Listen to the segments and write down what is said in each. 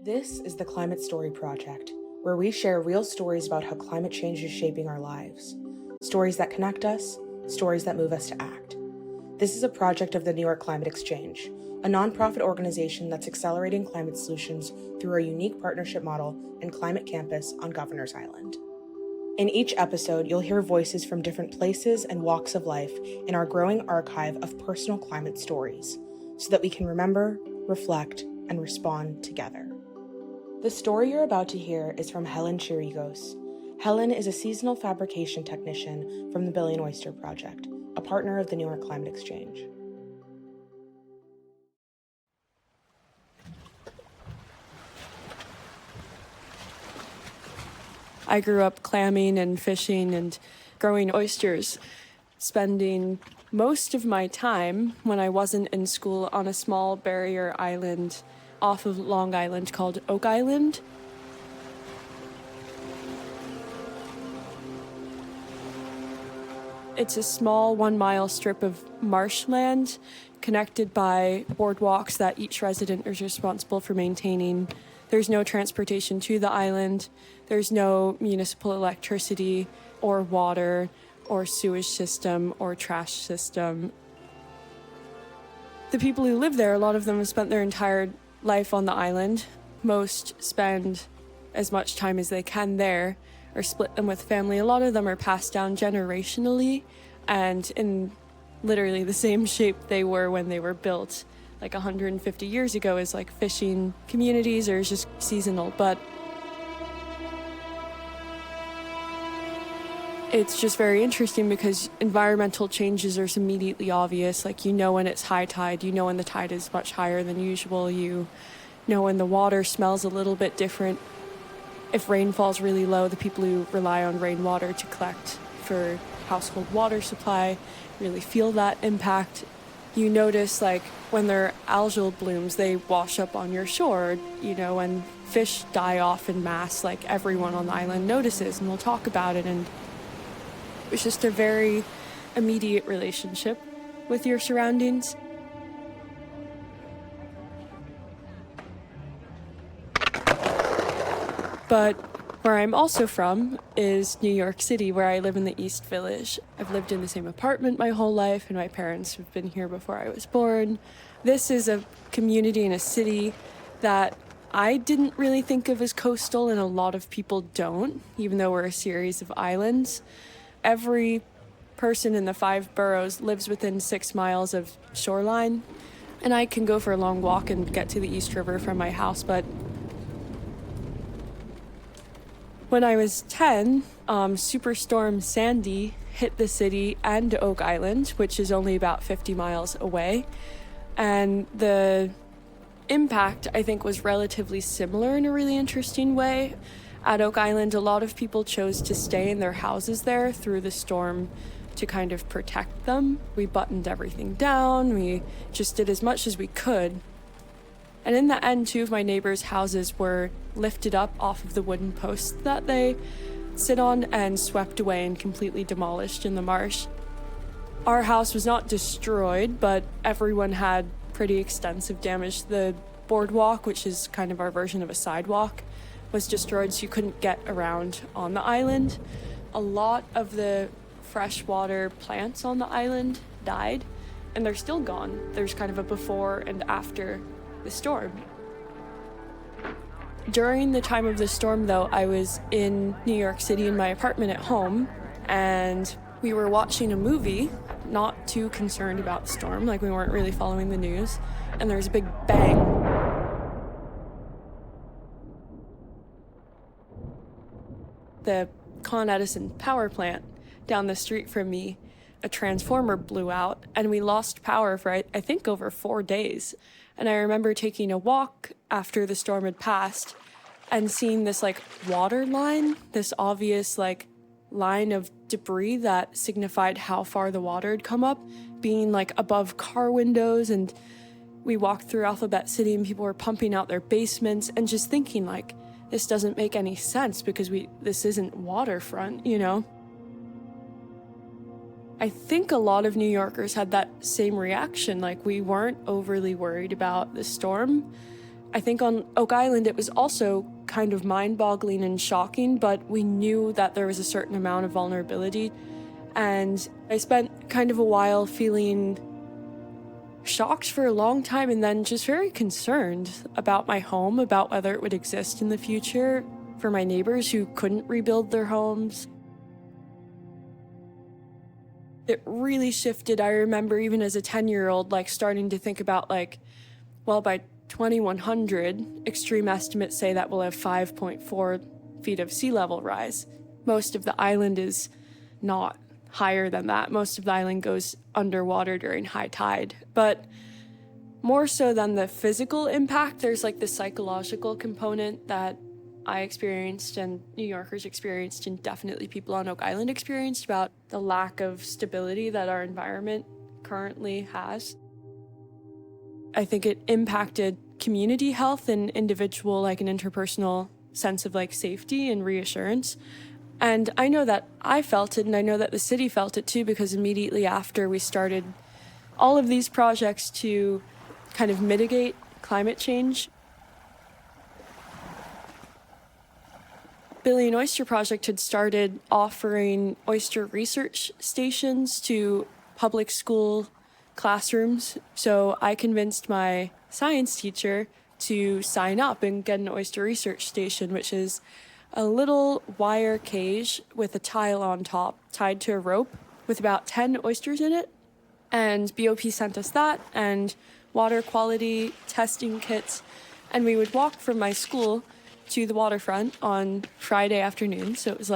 This is the Climate Story Project, where we share real stories about how climate change is shaping our lives. Stories that connect us, stories that move us to act. This is a project of the New York Climate Exchange, a nonprofit organization that's accelerating climate solutions through our unique partnership model and climate campus on Governor's Island. In each episode, you'll hear voices from different places and walks of life in our growing archive of personal climate stories, so that we can remember, reflect, and respond together. The story you're about to hear is from Helen Chirigos. Helen is a seasonal fabrication technician from the Billion Oyster Project, a partner of the New York Climate Exchange. I grew up clamming and fishing and growing oysters, spending most of my time when I wasn't in school on a small barrier island off of Long Island called Oak Island. It's a small 1-mile strip of marshland connected by boardwalks that each resident is responsible for maintaining. There's no transportation to the island. There's no municipal electricity or water or sewage system or trash system. The people who live there, a lot of them have spent their entire life on the island. Most spend as much time as they can there or split them with family. A lot of them are passed down generationally and in literally the same shape they were when they were built like 150 years ago as like fishing communities or just seasonal. But it's just very interesting because environmental changes are immediately obvious. Like, you know when it's high tide, you know when the tide is much higher than usual, you know when the water smells a little bit different. If rain falls really low, the people who rely on rainwater to collect for household water supply really feel that impact. You notice, like, when there are algal blooms, they wash up on your shore. You know, when fish die off in mass, like, everyone on the island notices and will talk about it. And it's just a very immediate relationship with your surroundings. But where I'm also from is New York City, where I live in the East Village. I've lived in the same apartment my whole life, and my parents have been here before I was born. This is a community and a city that I didn't really think of as coastal, and a lot of people don't, even though we're a series of islands. Every person in the 5 boroughs lives within 6 miles of shoreline, and I can go for a long walk and get to the East River from my house, but when I was 10, Superstorm Sandy hit the city and Oak Island, which is only about 50 miles away. And the impact, I think, was relatively similar in a really interesting way. At Oak Island, a lot of people chose to stay in their houses there through the storm to kind of protect them. We buttoned everything down. We just did as much as we could. And in the end, 2 of my neighbors' houses were lifted up off of the wooden posts that they sit on and swept away and completely demolished in the marsh. Our house was not destroyed, but everyone had pretty extensive damage. The boardwalk, which is kind of our version of a sidewalk, was destroyed, so you couldn't get around on the island. A lot of the freshwater plants on the island died, and they're still gone. There's kind of a before and after the storm. During the time of the storm, though, I was in New York City in my apartment at home, and we were watching a movie, not too concerned about the storm, like we weren't really following the news, and there was a big bang. The Con Edison power plant down the street from me, a transformer blew out, and we lost power for, I think, over 4 days. And I remember taking a walk after the storm had passed and seeing this, like, water line, this obvious, like, line of debris that signified how far the water had come up, being, like, above car windows. And we walked through Alphabet City and people were pumping out their basements, and just thinking, like, this doesn't make any sense because this isn't waterfront, you know? I think a lot of New Yorkers had that same reaction. Like, we weren't overly worried about the storm. I think on Oak Island it was also kind of mind-boggling and shocking, but we knew that there was a certain amount of vulnerability. And I spent kind of a while feeling shocked for a long time and then just very concerned about my home, about whether it would exist in the future, for my neighbors who couldn't rebuild their homes. It really shifted. I remember even as a 10-year-old, starting to think about well, by 2100, extreme estimates say that we'll have 5.4 feet of sea level rise. Most of the island is not higher than that. Most of the island goes underwater during high tide. But more so than the physical impact, there's the psychological component that I experienced and New Yorkers experienced, and definitely people on Oak Island experienced, about the lack of stability that our environment currently has. I think it impacted community health and individual, an interpersonal sense of safety and reassurance. And I know that I felt it, and I know that the city felt it too, because immediately after we started all of these projects to kind of mitigate climate change. Billion Oyster Project had started offering oyster research stations to public school classrooms. So I convinced my science teacher to sign up and get an oyster research station, which is a little wire cage with a tile on top tied to a rope with about 10 oysters in it. And BOP sent us that and water quality testing kits. And we would walk from my school to the waterfront on Friday afternoon. So it was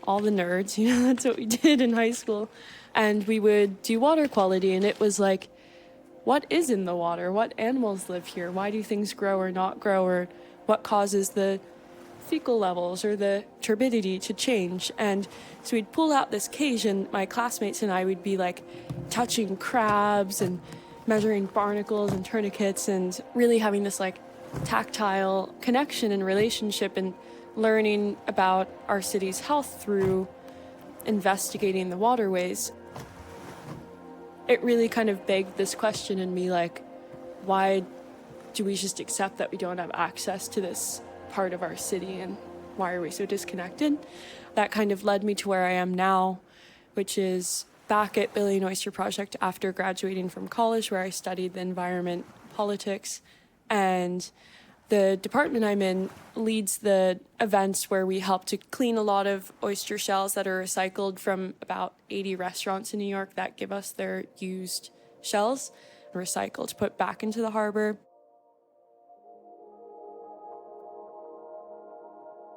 all the nerds, that's what we did in high school. And we would do water quality, and it was what is in the water? What animals live here? Why do things grow or not grow? Or what causes the fecal levels or the turbidity to change? And so we'd pull out this cage, and my classmates and I would be touching crabs and measuring barnacles and tourniquets and really having this tactile connection and relationship and learning about our city's health through investigating the waterways. It really kind of begged this question in me, why do we just accept that we don't have access to this part of our city, and why are we so disconnected? That kind of led me to where I am now, which is back at Billion Oyster Project after graduating from college, where I studied the environment politics. And the department I'm in leads the events where we help to clean a lot of oyster shells that are recycled from about 80 restaurants in New York that give us their used shells, recycled, to put back into the harbor.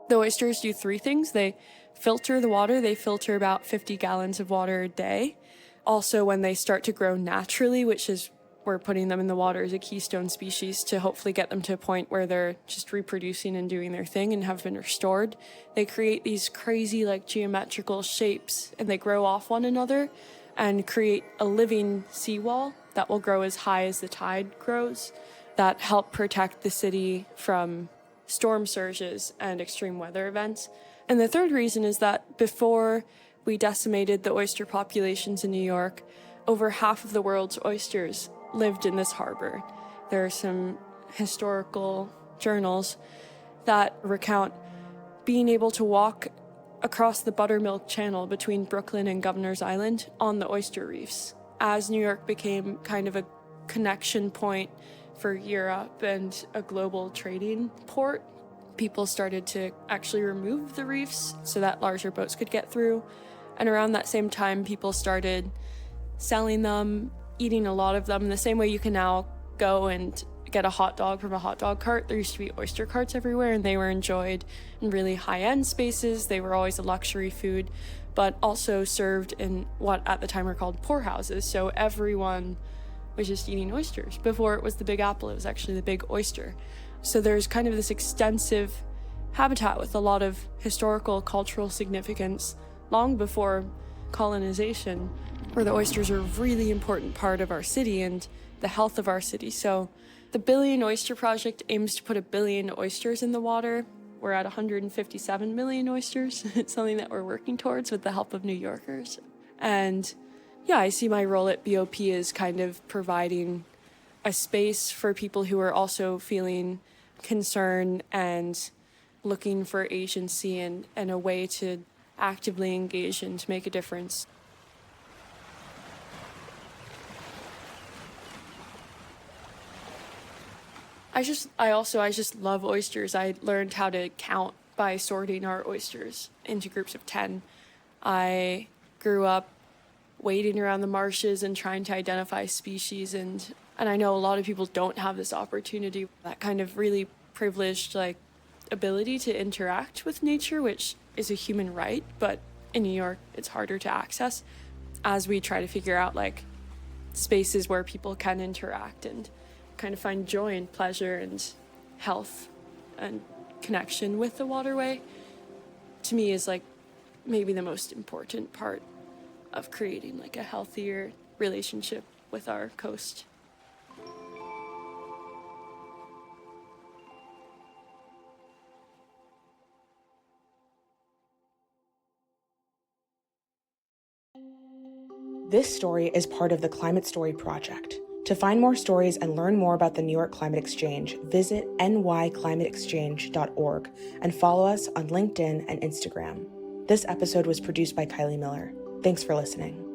The oysters do three things. They filter the water. They filter about 50 gallons of water a day. Also, when they start to grow naturally, which is we're putting them in the water as a keystone species to hopefully get them to a point where they're just reproducing and doing their thing and have been restored. They create these crazy geometrical shapes, and they grow off one another and create a living seawall that will grow as high as the tide grows, that help protect the city from storm surges and extreme weather events. And the third reason is that before we decimated the oyster populations in New York, over half of the world's oysters lived in this harbor. There are some historical journals that recount being able to walk across the Buttermilk Channel between Brooklyn and Governor's Island on the oyster reefs. As New York became kind of a connection point for Europe and a global trading port, people started to actually remove the reefs so that larger boats could get through. And around that same time, people started selling them, eating a lot of them. In the same way you can now go and get a hot dog from a hot dog cart, there used to be oyster carts everywhere, and they were enjoyed in really high-end spaces. They were always a luxury food, but also served in what at the time were called poorhouses. So everyone was just eating oysters. Before it was the Big Apple, it was actually the Big Oyster. So there's kind of this extensive habitat with a lot of historical, cultural significance long before colonization, where the oysters are a really important part of our city and the health of our city. So the Billion Oyster Project aims to put 1 billion oysters in the water. We're at 157 million oysters. It's something that we're working towards with the help of New Yorkers. And yeah, I see my role at BOP as kind of providing a space for people who are also feeling concern and looking for agency and a way to actively engage and to make a difference. I just love oysters. I learned how to count by sorting our oysters into groups of 10. I grew up wading around the marshes and trying to identify species, and I know a lot of people don't have this opportunity, that kind of really privileged ability to interact with nature, which is a human right, but in New York it's harder to access as we try to figure out spaces where people can interact and kind of find joy and pleasure and health and connection with the waterway. To me is maybe the most important part of creating a healthier relationship with our coast. This story is part of the Climate Story Project. To find more stories and learn more about the New York Climate Exchange, visit nyclimateexchange.org and follow us on LinkedIn and Instagram. This episode was produced by Kylie Miller. Thanks for listening.